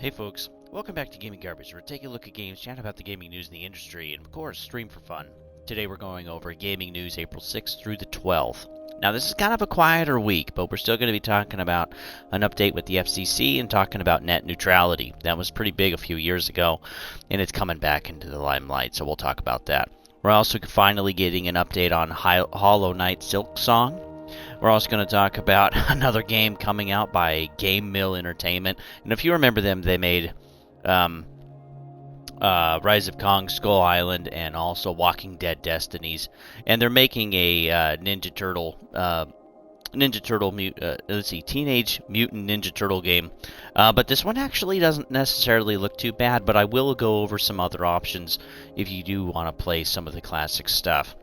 Hey folks, welcome back to Gaming Garbage. We're taking a look at games, chatting about the gaming news in the industry, and of course, stream for fun. Today we're going over gaming news April 6th through the 12th. Now this is kind of a quieter week, but we're still going to be talking about an update with the FCC and talking about net neutrality. That was pretty big a few years ago, and it's coming back into the limelight, so we'll talk about that. We're also finally getting an update on Hollow Knight SilkSong. We're also going to talk about another game coming out by GameMill Entertainment. And if you remember them, they made Rise of Kong, Skull Island, and also Walking Dead Destinies. And they're making a Teenage Mutant Ninja Turtle game. But this one actually doesn't necessarily look too bad, but I will go over some other options if you do want to play some of the classic stuff.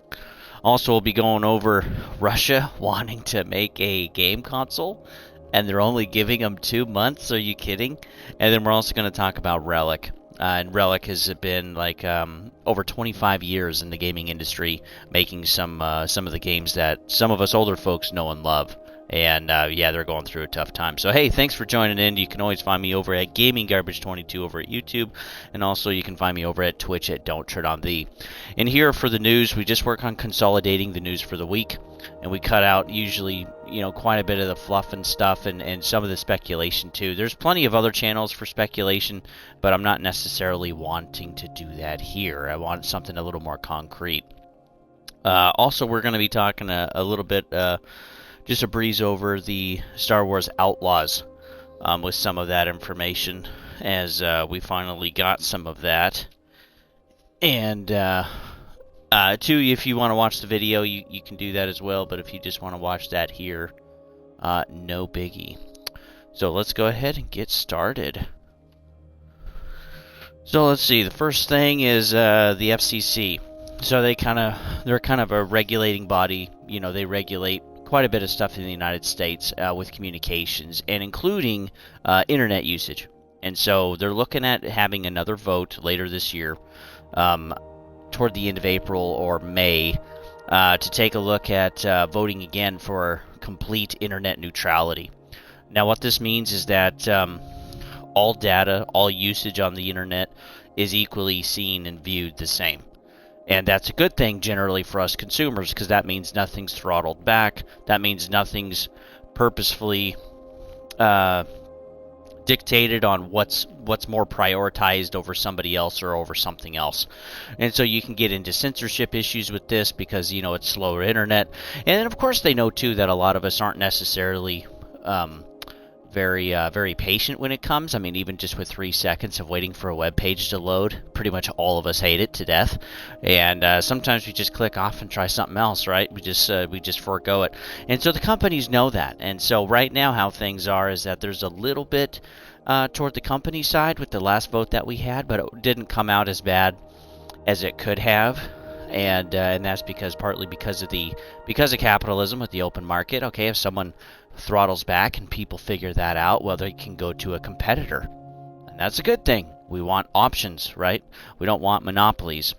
Also, we'll be going over Russia wanting to make a game console, and they're only giving them 2 months. Are you kidding? And then we're also going to talk about Relic. And Relic has been like over 25 years in the gaming industry, making some of the games that some of us older folks know and love. And yeah, they're going through a tough time. So hey, thanks for joining in. You can always find me over at Gaming Garbage 22 over at YouTube, and also you can find me over at Twitch at Don't Tread on Thee. And here for the news, we just work on consolidating the news for the week, and we cut out usually quite a bit of the fluff and stuff, and some of the speculation too. There's plenty of other channels for speculation, but I'm not necessarily wanting to do that here. I want something a little more concrete. Also, we're going to be talking a little bit. Just a breeze over the Star Wars Outlaws with some of that information, as we finally got some of that. And too, if you want to watch the video, you can do that as well. But if you just want to watch that here, no biggie. So let's go ahead and get started. So let's see. The first thing is the FCC. So they're kind of a regulating body. They regulate quite a bit of stuff in the United States with communications, and including internet usage. And so they're looking at having another vote later this year, toward the end of April or May, to take a look at voting again for complete internet neutrality. Now what this means is that all data, all usage on the internet is equally seen and viewed the same. And that's a good thing generally for us consumers, because that means nothing's throttled back. That means nothing's purposefully dictated on what's more prioritized over somebody else or over something else. And so you can get into censorship issues with this because, it's slower internet. And then, of course, they know, too, that a lot of us aren't necessarily very patient when it comes. I mean, even just with 3 seconds of waiting for a web page to load, pretty much all of us hate it to death. And sometimes we just click off and try something else, right? We just forego it. And so the companies know that. And so right now how things are is that there's a little bit toward the company side with the last vote that we had, but it didn't come out as bad as it could have. And that's partly because of capitalism with the open market. Okay, if someone throttles back and people figure that out, well, they can go to a competitor, and that's a good thing. We want options, right? We don't want monopolies.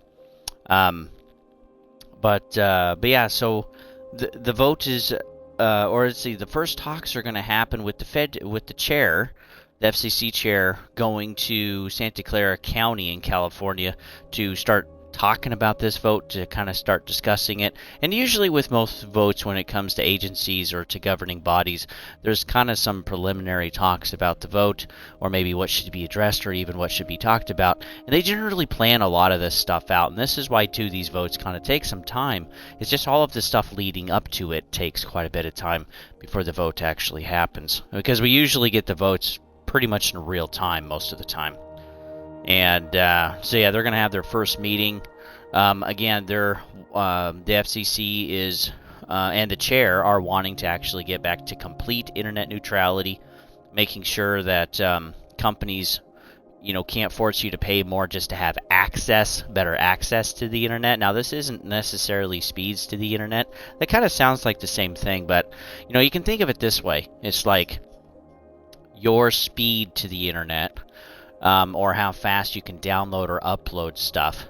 But yeah, so the vote is, or let's see, the first talks are going to happen with the chair, the FCC chair, going to Santa Clara County in California to start talking about this vote, to kind of start discussing it. And usually with most votes, when it comes to agencies or to governing bodies, there's kind of some preliminary talks about the vote, or maybe what should be addressed, or even what should be talked about. And they generally plan a lot of this stuff out, and this is why too these votes kind of take some time. It's just all of the stuff leading up to it takes quite a bit of time before the vote actually happens, because we usually get the votes pretty much in real time most of the time. And so yeah, they're going to have their first meeting. Again, the FCC is and the chair are wanting to actually get back to complete internet neutrality, making sure that companies, can't force you to pay more just to have better access to the internet. Now, this isn't necessarily speeds to the internet. That kind of sounds like the same thing, but you can think of it this way. It's like your speed to the internet. Or how fast you can download or upload stuff,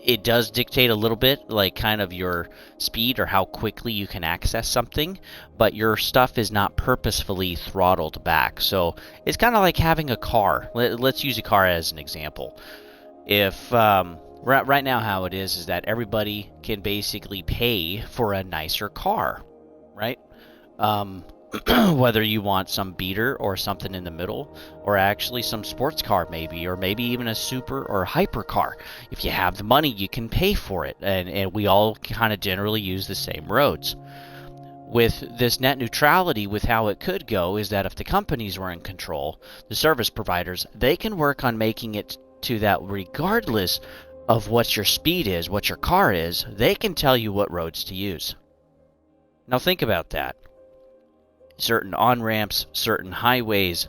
it does dictate a little bit, like kind of your speed or how quickly you can access something, but your stuff is not purposefully throttled back. So it's kind of like having a car. Let's use a car as an example. If right now how it is that everybody can basically pay for a nicer car, right? Whether you want some beater or something in the middle, or actually some sports car maybe, or maybe even a super or hyper car. If you have the money, you can pay for it, and we all kind of generally use the same roads. With this net neutrality, with how it could go, is that if the companies were in control, the service providers, they can work on making it to that regardless of what your speed is, what your car is, they can tell you what roads to use. Now think about that. Certain on-ramps, certain highways,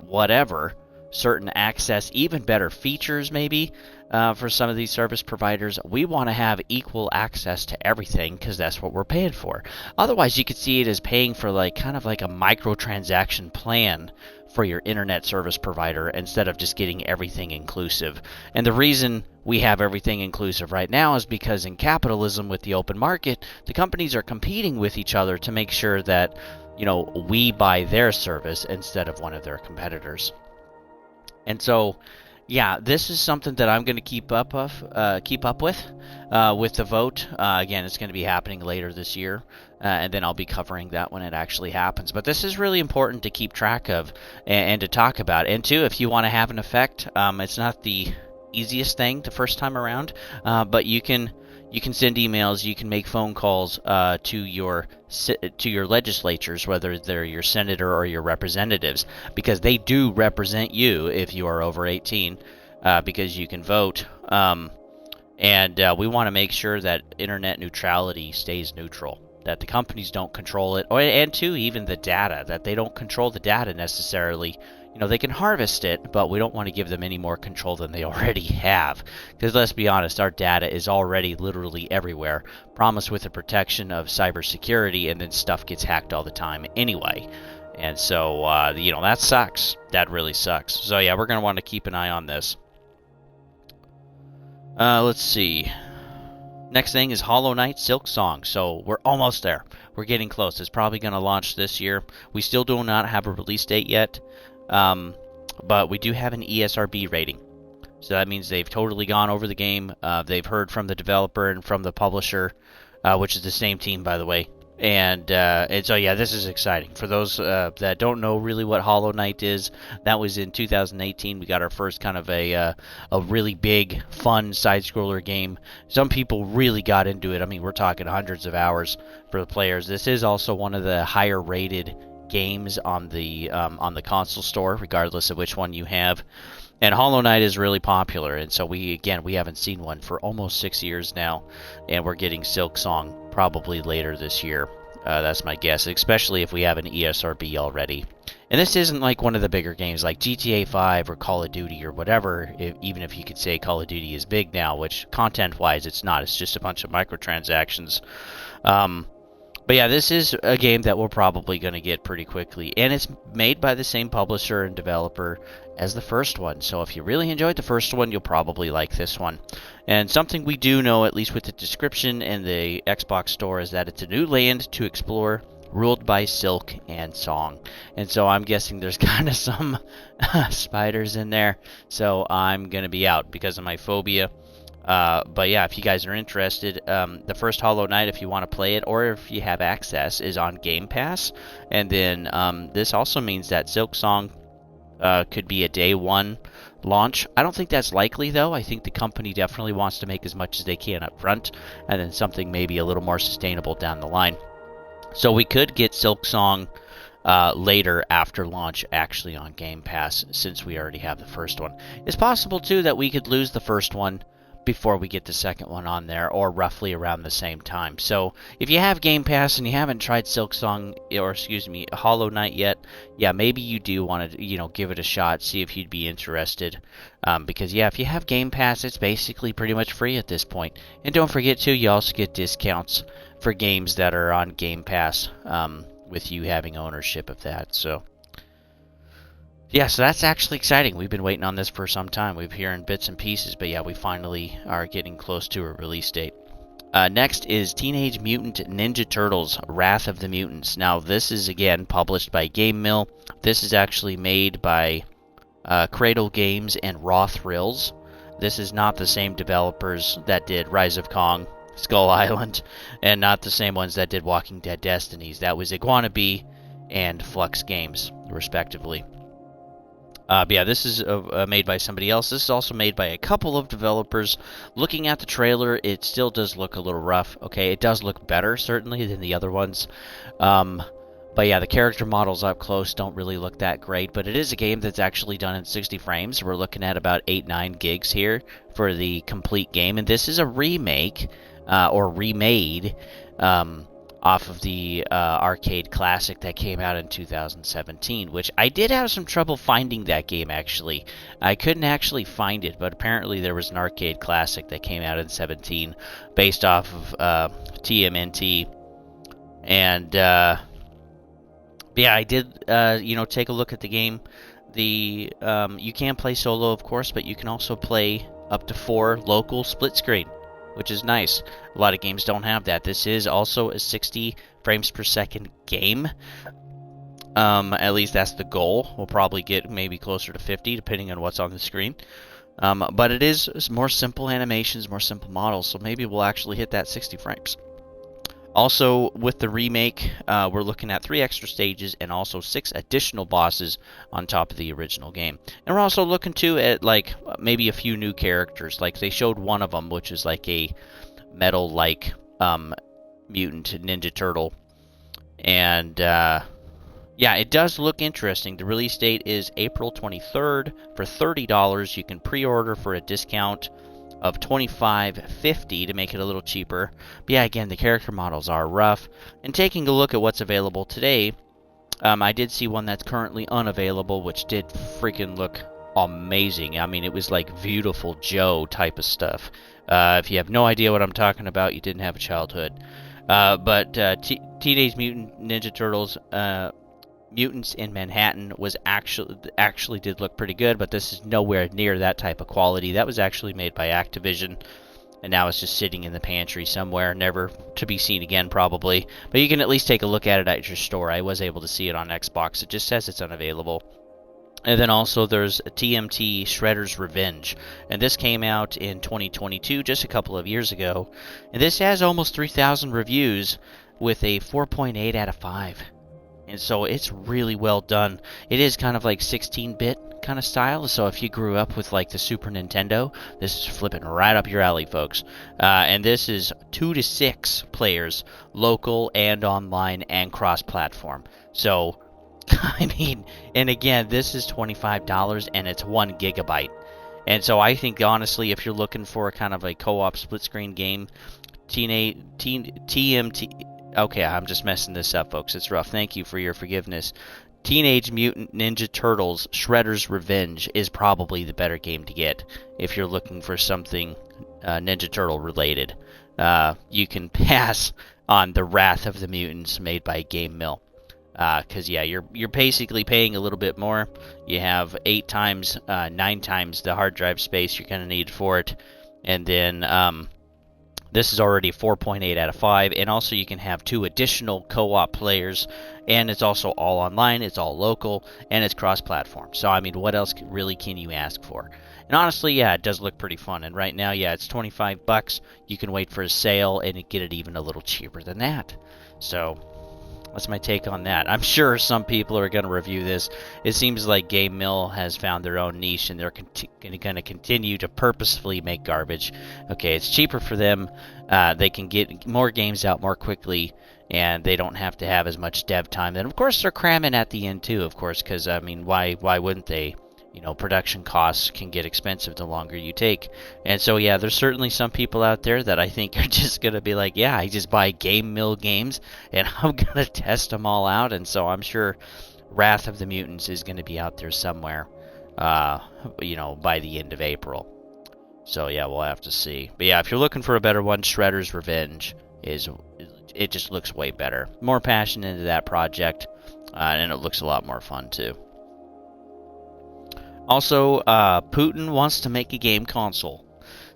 whatever, certain access, even better features maybe for some of these service providers. We want to have equal access to everything because that's what we're paying for. Otherwise, you could see it as paying for like kind of like a microtransaction plan for your internet service provider instead of just getting everything inclusive. And the reason we have everything inclusive right now is because in capitalism with the open market, the companies are competing with each other to make sure that, you know, we buy their service instead of one of their competitors. And so, yeah, this is something that I'm going to keep up with the vote. Again, it's going to be happening later this year, and then I'll be covering that when it actually happens. But this is really important to keep track of and to talk about. And two, if you want to have an effect, it's not the easiest thing the first time around, but you can send emails, you can make phone calls to your legislatures, whether they're your senator or your representatives, because they do represent you if you are over 18, because you can vote. And we want to make sure that internet neutrality stays neutral, that the companies don't control it, and two, even the data, that they don't control the data necessarily. You know, they can harvest it, but we don't want to give them any more control than they already have. Because let's be honest, our data is already literally everywhere, promised with the protection of cybersecurity, and then stuff gets hacked all the time anyway. And so, you know, that sucks. That really sucks. So yeah, we're going to want to keep an eye on this. Let's see. Next thing is Hollow Knight SilkSong. So we're almost there. We're getting close. It's probably going to launch this year. We still do not have a release date yet. But we do have an ESRB rating. So that means they've totally gone over the game. They've heard from the developer and from the publisher, which is the same team, by the way. And so, yeah, this is exciting. For those that don't know really what Hollow Knight is, that was in 2018. We got our first kind of a really big, fun side-scroller game. Some people really got into it. I mean, we're talking hundreds of hours for the players. This is also one of the higher-rated games on the console store, regardless of which one you have. And Hollow Knight is really popular, and so we haven't seen one for almost 6 years now, and we're getting SilkSong probably later this year. That's my guess, especially if we have an ESRB already. And this isn't like one of the bigger games like GTA 5 or Call of Duty or whatever, even if you could say Call of Duty is big now, which content-wise it's not. It's just a bunch of microtransactions. But yeah, this is a game that we're probably going to get pretty quickly. And it's made by the same publisher and developer as the first one. So if you really enjoyed the first one, you'll probably like this one. And something we do know, at least with the description and the Xbox store, is that it's a new land to explore, ruled by Silk and Song. And so I'm guessing there's kind of some spiders in there. So I'm going to be out because of my phobia. But yeah, if you guys are interested, the first Hollow Knight, if you want to play it, or if you have access, is on Game Pass. And then this also means that SilkSong could be a day one launch. I don't think that's likely, though. I think the company definitely wants to make as much as they can up front, and then something maybe a little more sustainable down the line. So we could get SilkSong later after launch actually on Game Pass, since we already have the first one. It's possible, too, that we could lose the first one before we get the second one on there, or roughly around the same time. So if you have Game Pass and you haven't tried SilkSong, or excuse me, Hollow Knight yet, yeah, maybe you do want to, give it a shot, see if you'd be interested. Because yeah, if you have Game Pass, it's basically pretty much free at this point. And don't forget too, you also get discounts for games that are on Game Pass, with you having ownership of that. So Yeah, so that's actually exciting. We've been waiting on this for some time. We've hearing bits and pieces, but yeah, we finally are getting close to a release date. Next is Teenage Mutant Ninja Turtles: Wrath of the Mutants. Now, this is again published by GameMill. This is actually made by Cradle Games and Raw Thrills. This is not the same developers that did Rise of Kong, Skull Island, and not the same ones that did Walking Dead Destinies. That was Iguana Bee and Flux Games, respectively. But yeah, this is made by somebody else. This is also made by a couple of developers. Looking at the trailer, it still does look a little rough. Okay, it does look better, certainly, than the other ones. But yeah, the character models up close don't really look that great. But it is a game that's actually done in 60 frames. We're looking at about 8-9 gigs here for the complete game. And this is a remake, or remade, off of the arcade classic that came out in 2017, which I did have some trouble finding that game, actually. I couldn't actually find it, but apparently there was an arcade classic that came out in 17 based off of TMNT. And yeah, I did take a look at the game. You can play solo, of course, but you can also play up to 4 local split screen, which is nice. A lot of games don't have that. This is also a 60 frames per second game. At least that's the goal. We'll probably get maybe closer to 50, depending on what's on the screen. But it is more simple animations, more simple models, so maybe we'll actually hit that 60 frames. Also, with the remake, we're looking at 3 extra stages and also 6 additional bosses on top of the original game. And we're also looking too at like maybe a few new characters. Like they showed one of them, which is like a metal-like mutant ninja turtle. And yeah, it does look interesting. The release date is April 23rd for $30. You can pre-order for a discount of $25.50 to make it a little cheaper. But yeah, again, the character models are rough. And taking a look at what's available today, I did see one that's currently unavailable, which did freaking look amazing. I mean, it was like Beautiful Joe type of stuff. If you have no idea what I'm talking about, you didn't have a childhood. But Teenage Mutant Ninja Turtles Mutants in Manhattan was actually did look pretty good, but this is nowhere near that type of quality. That was actually made by Activision, and now it's just sitting in the pantry somewhere, never to be seen again probably. But you can at least take a look at it at your store. I was able to see it on Xbox. It just says it's unavailable. And then also there's TMNT Shredder's Revenge, and this came out in 2022, just a couple of years ago. And this has almost 3,000 reviews with a 4.8 out of 5. And so it's really well done. It is kind of like 16-bit kind of style. So if you grew up with like the Super Nintendo, this is flipping right up your alley, folks. And this is 2 to 6 players, local and online and cross-platform. So, I mean, and again, this is $25 and it's 1 gigabyte. And so I think, honestly, if you're looking for a kind of a co-op split-screen game, TMNT... Okay, I'm just messing this up, folks. It's rough. Thank you for your forgiveness. Teenage Mutant Ninja Turtles Shredder's Revenge is probably the better game to get if you're looking for something Ninja Turtle related. You can pass on the Wrath of the Mutants made by GameMill. Because, yeah, you're basically paying a little bit more. You have 8 times, 9 times the hard drive space you're going to need for it. And then... this is already 4.8 out of 5, and also you can have 2 additional co-op players, and it's also all online, it's all local, and it's cross-platform. So, I mean, what else really can you ask for? And honestly, yeah, it does look pretty fun, and right now, yeah, it's $25. You can wait for a sale and get it even a little cheaper than that. So, that's my take on that. I'm sure some people are going to review this. It seems like GameMill has found their own niche, and they're going to continue to purposefully make garbage. Okay, it's cheaper for them. They can get more games out more quickly, and they don't have to have as much dev time. And, of course, they're cramming at the end, too, of course, because, I mean, why wouldn't they? You know, production costs can get expensive the longer you take. And so, yeah, there's certainly some people out there that I think are just going to be like, yeah, I just buy GameMill games, and I'm going to test them all out. And so I'm sure Wrath of the Mutants is going to be out there somewhere, you know, by the end of April. So, yeah, we'll have to see. But, yeah, if you're looking for a better one, Shredder's Revenge it just looks way better. More passion into that project, and it looks a lot more fun, too. Also, Putin wants to make a game console.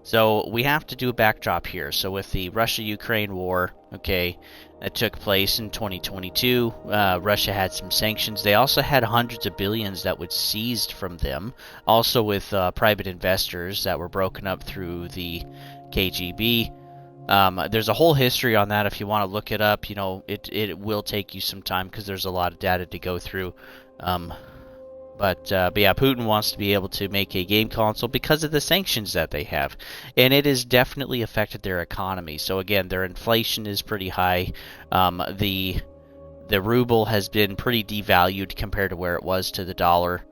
So we have to do a backdrop here. So with the Russia-Ukraine war, okay, that took place in 2022, Russia had some sanctions. They also had hundreds of billions that was seized from them. Also with private investors that were broken up through the KGB. There's a whole history on that if you want to look it up. You know, it will take you some time because there's a lot of data to go through. But yeah, Putin wants to be able to make a game console because of the sanctions that they have. And it has definitely affected their economy. So again, their inflation is pretty high. The ruble has been pretty devalued compared to where it was to the dollar.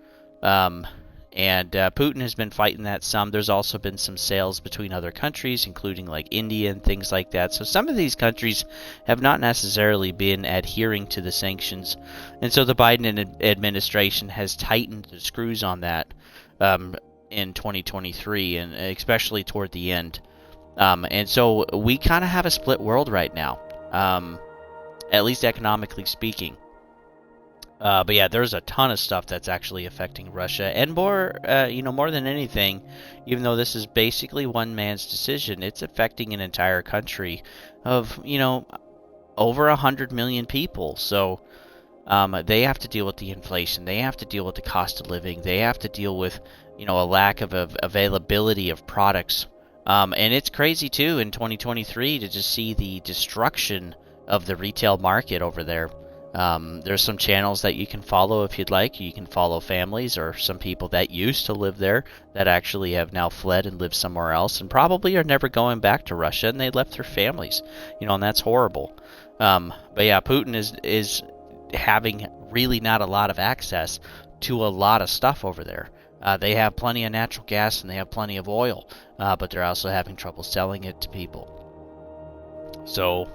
And Putin has been fighting that some. There's also been some sales between other countries, including like India and things like that. So some of these countries have not necessarily been adhering to the sanctions. And so the Biden administration has tightened the screws on that in 2023, and especially toward the end. And so we kind of have a split world right now, at least economically speaking. But yeah, there's a ton of stuff that's actually affecting Russia, and more than anything, even though this is basically one man's decision, it's affecting an entire country of, over 100 million people. So they have to deal with the inflation, they have to deal with the cost of living, they have to deal with, a lack of availability of products. And it's crazy too in 2023 to just see the destruction of the retail market over there. There's some channels that you can follow if you'd like. You can follow families or some people that used to live there that actually have now fled and live somewhere else and probably are never going back to Russia, and they left their families, and that's horrible. But yeah, Putin is having really not a lot of access to a lot of stuff over there. They have plenty of natural gas and they have plenty of oil, but they're also having trouble selling it to people. So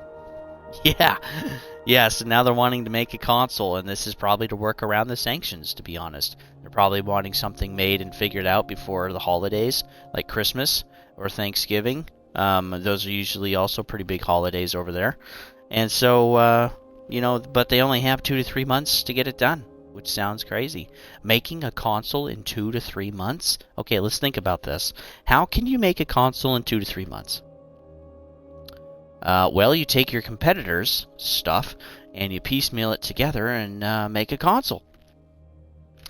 yeah, so now they're wanting to make a console, and this is probably to work around the sanctions, to be honest. They're probably wanting something made and figured out before the holidays, like Christmas or Thanksgiving. Those are usually also pretty big holidays over there. And so, but they only have 2 to 3 months to get it done, which sounds crazy. Making a console in 2 to 3 months? Okay, let's think about this. How can you make a console in 2 to 3 months? Well, you take your competitors' stuff and you piecemeal it together and make a console.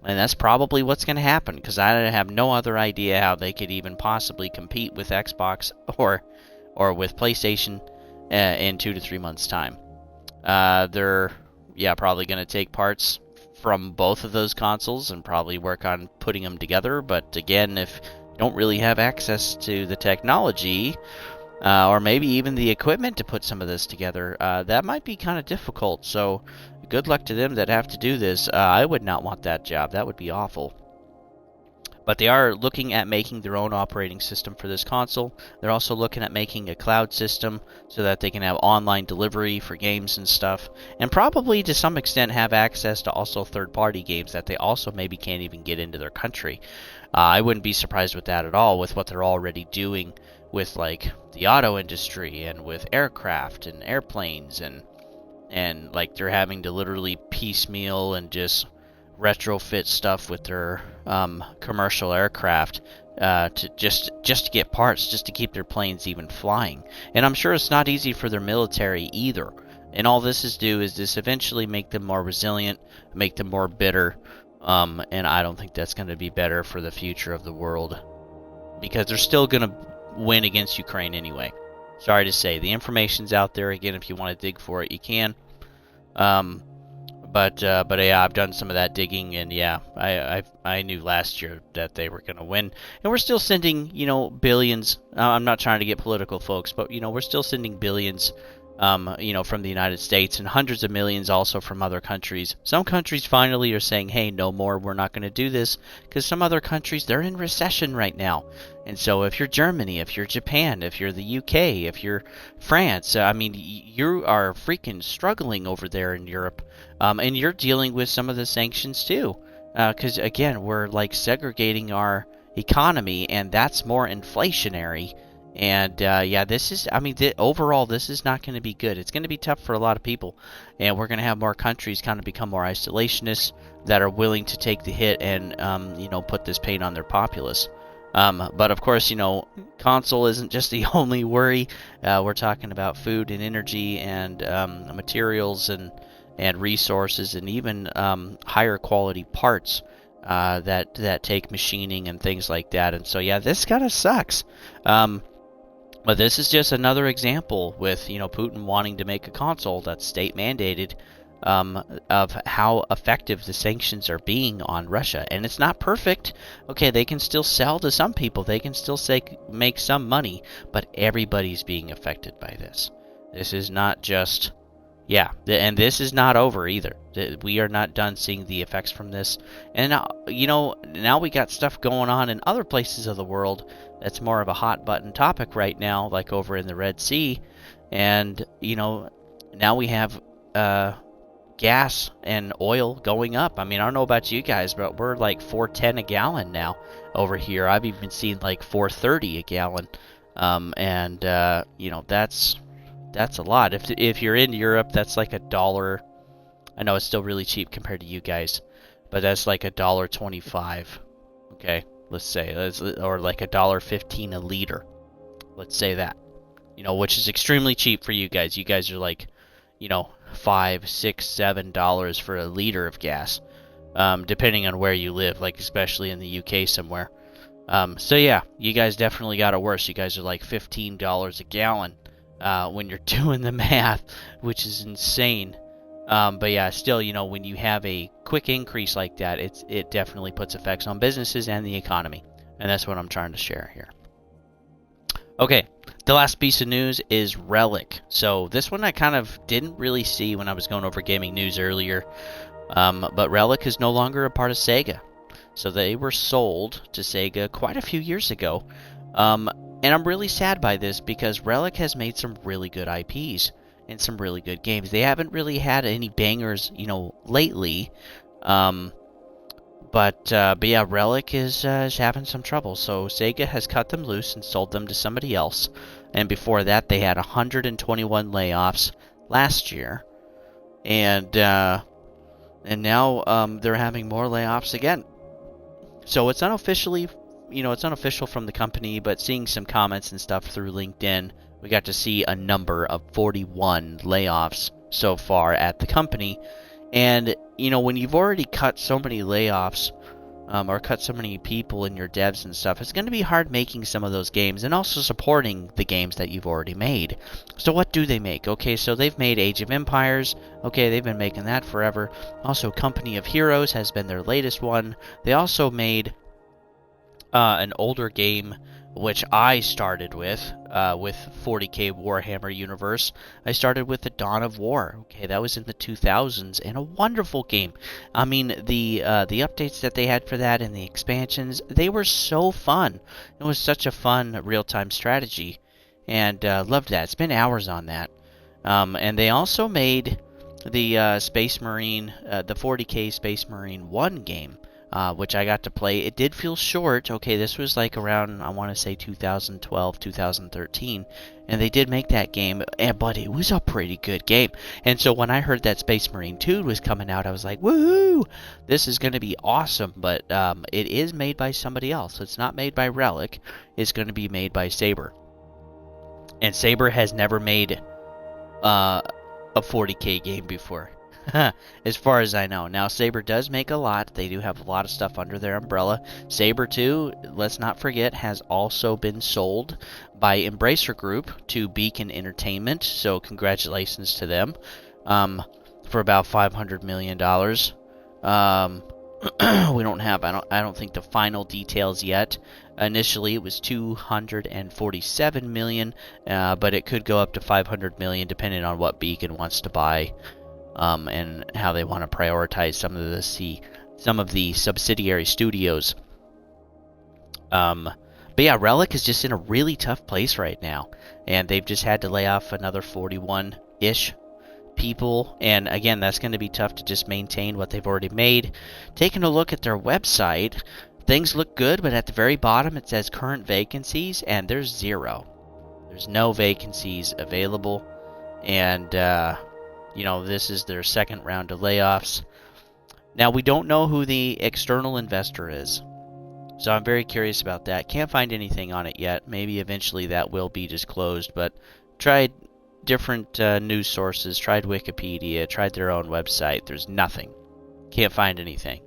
And that's probably what's going to happen, because I have no other idea how they could even possibly compete with Xbox or with PlayStation in 2 to 3 months' time. They're probably going to take parts from both of those consoles and probably work on putting them together. But again, if you don't really have access to the technology, or maybe even the equipment to put some of this together, that might be kind of difficult. So good luck to them that have to do this. I would not want that job. That would be awful. But they are looking at making their own operating system for this console. They're also looking at making a cloud system so that they can have online delivery for games and stuff. And probably to some extent have access to also third-party games that they also maybe can't even get into their country. I wouldn't be surprised with that at all, with what they're already doing with like the auto industry and with aircraft and airplanes, and like they're having to literally piecemeal and just retrofit stuff with their commercial aircraft to just to get parts, just to keep their planes even flying. And I'm sure it's not easy for their military either. And all this is do is this eventually make them more resilient, make them more bitter, and I don't think that's going to be better for the future of the world, because they're still going to win against Ukraine anyway. Sorry to say, the information's out there. Again, if you want to dig for it, you can. But yeah, I've done some of that digging, and yeah, I knew last year that they were going to win, and we're still sending billions. I'm not trying to get political, folks, but we're still sending billions, from the United States, and hundreds of millions also from other countries. Some countries finally are saying, hey, no more, we're not going to do this, because some other countries, they're in recession right now. And so if you're Germany, if you're Japan, if you're the UK, if you're France, you are freaking struggling over there in Europe, and you're dealing with some of the sanctions too, because again, we're like segregating our economy, and that's more inflationary And yeah, this is, I mean, overall, this is not going to be good. It's going to be tough for a lot of people. And we're going to have more countries kind of become more isolationists that are willing to take the hit and, you know, put this pain on their populace. But of course, you know, console isn't just the only worry. We're talking about food and energy and materials and resources and even higher quality parts that take machining and things like that. And so, yeah, this kind of sucks. But this is just another example with, you know, Putin wanting to make a console that's state mandated of how effective the sanctions are being on Russia. And it's not perfect. Okay, they can still sell to some people. They can still make some money. But everybody's being affected by this. This is not just... Yeah, and this is not over either. We are not done seeing the effects from this. And now, you know, now we got stuff going on in other places of the world that's more of a hot button topic right now, like over in the Red Sea. And, you know, now we have gas and oil going up. I mean, I don't know about you guys, but we're like $4.10 a gallon now over here. I've even seen like $4.30 a gallon. You know, that's a lot. If you're in Europe, that's like $1. I know it's still really cheap compared to you guys, but that's like $1.25. Okay, let's say, or like $1.15 a liter. Let's say that, you know, which is extremely cheap for you guys. You guys are like, you know, $5, $6, $7 for a liter of gas, depending on where you live. Like especially in the UK somewhere. So yeah, you guys definitely got it worse. You guys are like $15 a gallon. When you're doing the math, which is insane. But yeah, still, you know, when you have a quick increase like that, it definitely puts effects on businesses and the economy. And that's what I'm trying to share here. Okay, the last piece of news is Relic. So this one I kind of didn't really see when I was going over gaming news earlier. But Relic is no longer a part of Sega. So they were sold to Sega quite a few years ago. And I'm really sad by this because Relic has made some really good IPs and some really good games. They haven't really had any bangers, you know, lately. But yeah, Relic is having some trouble. So Sega has cut them loose and sold them to somebody else. And before that, they had 121 layoffs last year. And now they're having more layoffs again. So it's unofficially... You know, it's unofficial from the company, but seeing some comments and stuff through LinkedIn, we got to see a number of 41 layoffs so far at the company. And, you know, when you've already cut so many layoffs, or cut so many people in your devs and stuff, it's going to be hard making some of those games and also supporting the games that you've already made. So what do they make? Okay, so they've made Age of Empires. Okay, they've been making that forever. Also, Company of Heroes has been their latest one. They also made... an older game which I started with 40k Warhammer universe. I started with the Dawn of War. Okay, that was in the 2000s, and a wonderful game. I mean, the updates that they had for that and the expansions, they were so fun. It was such a fun real-time strategy, and loved that. Spent hours on that. And they also made the Space Marine, the 40k Space Marine 1 game. Which I got to play. It did feel short. Okay, this was like around, I want to say 2012, 2013. And they did make that game, but it was a pretty good game. And so when I heard that Space Marine 2 was coming out, I was like, woohoo! This is going to be awesome. But it is made by somebody else. It's not made by Relic. It's going to be made by Saber. And Saber has never made a 40k game before. As far as I know. Now, Saber does make a lot. They do have a lot of stuff under their umbrella. Saber 2, let's not forget, has also been sold by Embracer Group to Beacon Entertainment. So, congratulations to them for about $500 million. We don't have, I don't think the final details yet. Initially, it was $247 million, but it could go up to $500 million depending on what Beacon wants to buy. And how they want to prioritize some of the subsidiary studios. But yeah, Relic is just in a really tough place right now, and they've just had to lay off another 41-ish people, and again, that's going to be tough to just maintain what they've already made. Taking a look at their website, things look good, but at the very bottom it says current vacancies, and there's 0. There's no vacancies available, and this is their second round of layoffs. Now, we don't know who the external investor is, so I'm very curious about that. Can't find anything on it yet. Maybe eventually that will be disclosed, but tried different news sources, tried Wikipedia, tried their own website. There's nothing. Can't find anything.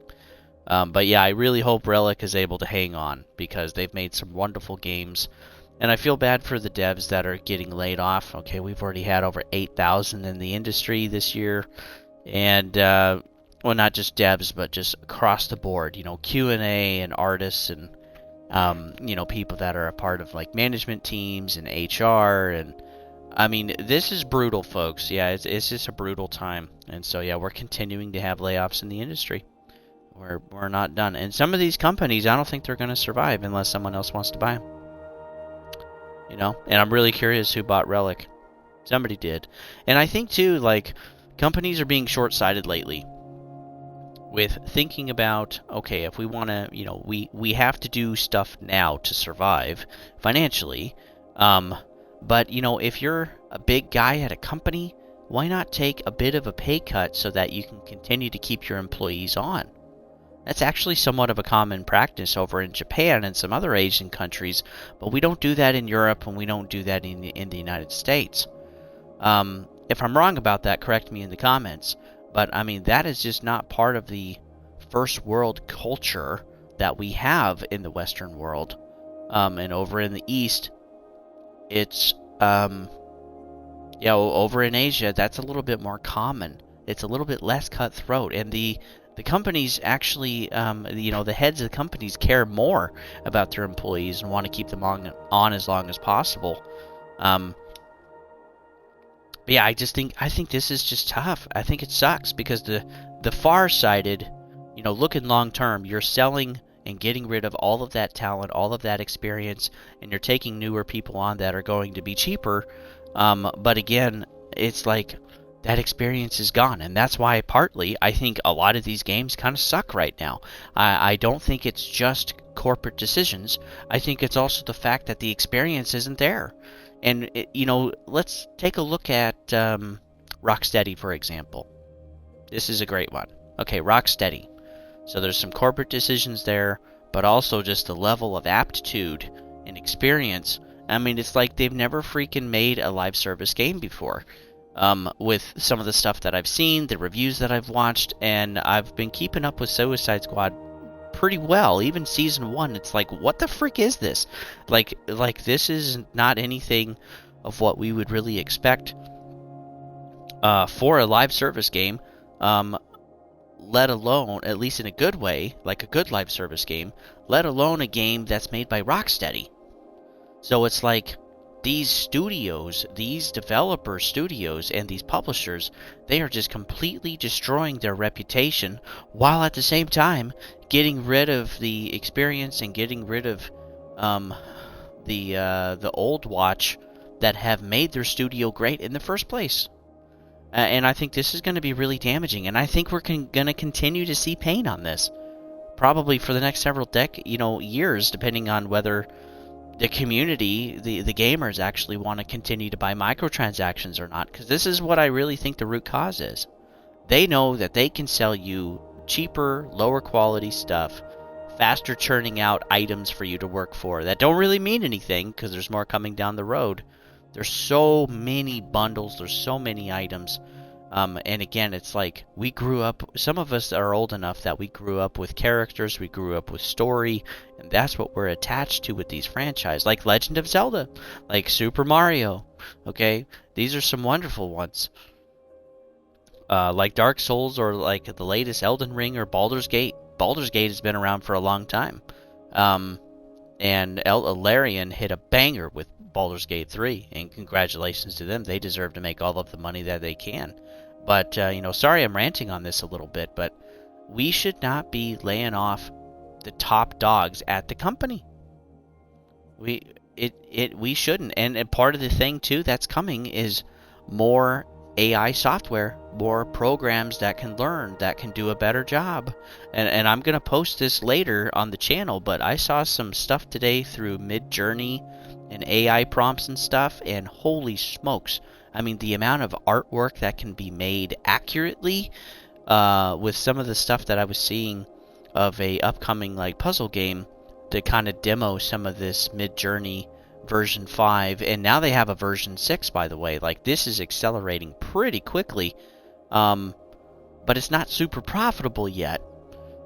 But yeah, I really hope Relic is able to hang on, because they've made some wonderful games. And I feel bad for the devs that are getting laid off. Okay, we've already had over 8,000 in the industry this year. And well, not just devs, but just across the board. Q&A and artists and people that are a part of like management teams and HR. And I mean, this is brutal, folks. Yeah, it's just a brutal time. And so yeah, we're continuing to have layoffs in the industry. We're not done. And some of these companies, I don't think they're going to survive unless someone else wants to buy them. And I'm really curious who bought Relic. Somebody did. And I think too, like, companies are being short-sighted lately with thinking about, okay, if we want to, we have to do stuff now to survive financially. But, if you're a big guy at a company, why not take a bit of a pay cut so that you can continue to keep your employees on? That's actually somewhat of a common practice over in Japan and some other Asian countries, but we don't do that in Europe, and we don't do that in the United States. If I'm wrong about that, correct me in the comments. But, I mean, that is just not part of the first world culture that we have in the Western world. And over in the East, it's, over in Asia, that's a little bit more common. It's a little bit less cutthroat. And the companies actually, the heads of the companies care more about their employees and want to keep them on as long as possible. But yeah, I think this is just tough. I think it sucks because the far-sighted, looking long-term, you're selling and getting rid of all of that talent, all of that experience, and you're taking newer people on that are going to be cheaper. But again, it's like that experience is gone, and that's why partly I think a lot of these games kind of suck right now. I don't think it's just corporate decisions. I think it's also the fact that the experience isn't there. And, let's take a look at Rocksteady, for example. This is a great one. Okay, Rocksteady. So there's some corporate decisions there, but also just the level of aptitude and experience. I mean, it's like they've never freaking made a live service game before. With some of the stuff that I've seen, the reviews that I've watched, and I've been keeping up with Suicide Squad pretty well. Even season 1, it's like, what the frick is this? Like this is not anything of what we would really expect for a live service game, let alone, at least in a good way, like a good live service game, let alone a game that's made by Rocksteady. So it's like these studios, these developer studios and these publishers, they are just completely destroying their reputation while at the same time getting rid of the experience and getting rid of the old watch that have made their studio great in the first place. And I think this is going to be really damaging, and I think we're going to continue to see pain on this, probably for the next several years, depending on whether the community, the gamers, actually want to continue to buy microtransactions or not. Because this is what I really think the root cause is. They know that they can sell you cheaper, lower quality stuff, faster churning out items for you to work for that don't really mean anything because there's more coming down the road. There's so many bundles, there's so many items. And again, it's like we grew up, some of us are old enough that we grew up with characters, we grew up with story, and that's what we're attached to with these franchises, like Legend of Zelda, like Super Mario, okay? These are some wonderful ones. Like Dark Souls, or like the latest Elden Ring or Baldur's Gate. Baldur's Gate has been around for a long time. And Larian hit a banger with Baldur's Gate 3, and congratulations to them. They deserve to make all of the money that they can. But, sorry I'm ranting on this a little bit, but we should not be laying off the top dogs at the company. We shouldn't. And part of the thing, too, that's coming is more AI software, more programs that can learn, that can do a better job. And I'm going to post this later on the channel, but I saw some stuff today through Midjourney and AI prompts and stuff, and holy smokes. I mean, the amount of artwork that can be made accurately with some of the stuff that I was seeing of a upcoming like puzzle game to kind of demo some of this Midjourney version 5, and now they have a version 6, by the way. Like, this is accelerating pretty quickly, but it's not super profitable yet,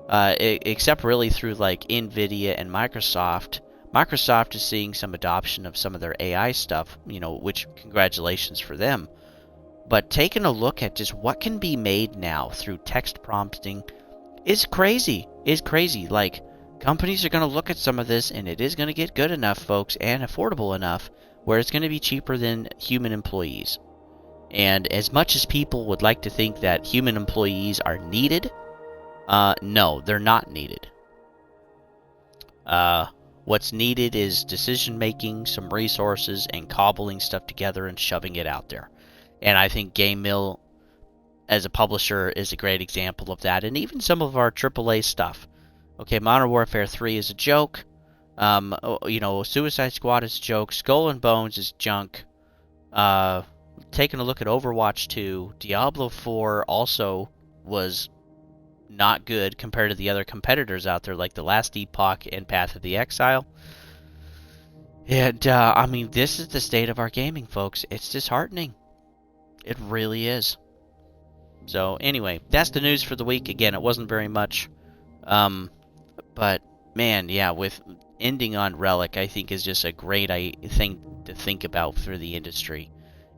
except really through like Nvidia and Microsoft. Microsoft is seeing some adoption of some of their AI stuff, you know, which congratulations for them. But taking a look at just what can be made now through text prompting is crazy. Is crazy. Like, companies are going to look at some of this, and it is going to get good enough, folks, and affordable enough where it's going to be cheaper than human employees. And as much as people would like to think that human employees are needed, no, they're not needed. What's needed is decision-making, some resources, and cobbling stuff together and shoving it out there. And I think GameMill, as a publisher, is a great example of that, and even some of our AAA stuff. Okay, Modern Warfare 3 is a joke. You know, Suicide Squad is a joke. Skull and Bones is junk. Taking a look at Overwatch 2, Diablo 4 also was not good compared to the other competitors out there, like The Last Epoch and Path of the Exile. And, I mean, this is the state of our gaming, folks. It's disheartening. It really is. So, anyway, that's the news for the week. Again, it wasn't very much. But, man, yeah, with ending on Relic, I think is just a great thing to think about for the industry.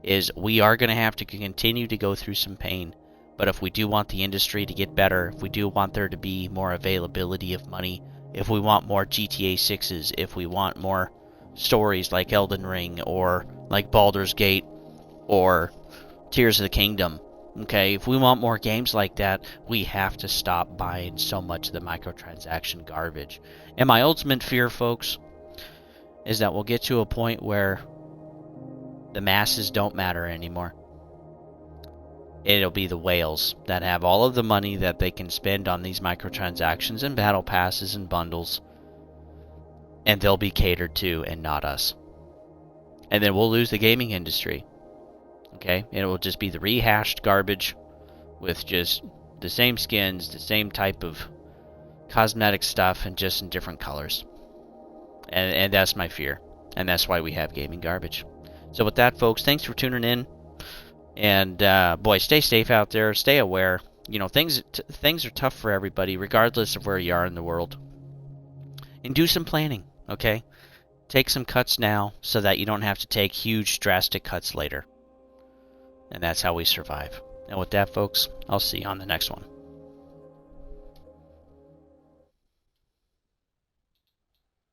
Is we are going to have to continue to go through some pain. But if we do want the industry to get better, if we do want there to be more availability of money, if we want more GTA 6s, if we want more stories like Elden Ring or like Baldur's Gate or Tears of the Kingdom, okay, if we want more games like that, we have to stop buying so much of the microtransaction garbage. And my ultimate fear, folks, is that we'll get to a point where the masses don't matter anymore. It'll be the whales that have all of the money that they can spend on these microtransactions and battle passes and bundles, and they'll be catered to and not us. And then we'll lose the gaming industry. Okay, and it will just be the rehashed garbage with just the same skins, the same type of cosmetic stuff, and just in different colors. And that's my fear. And that's why we have gaming garbage. So with that, folks, thanks for tuning in. And, boy, stay safe out there. Stay aware. You know, things are tough for everybody, regardless of where you are in the world. And do some planning, okay? Take some cuts now so that you don't have to take huge, drastic cuts later. And that's how we survive. And with that, folks, I'll see you on the next one.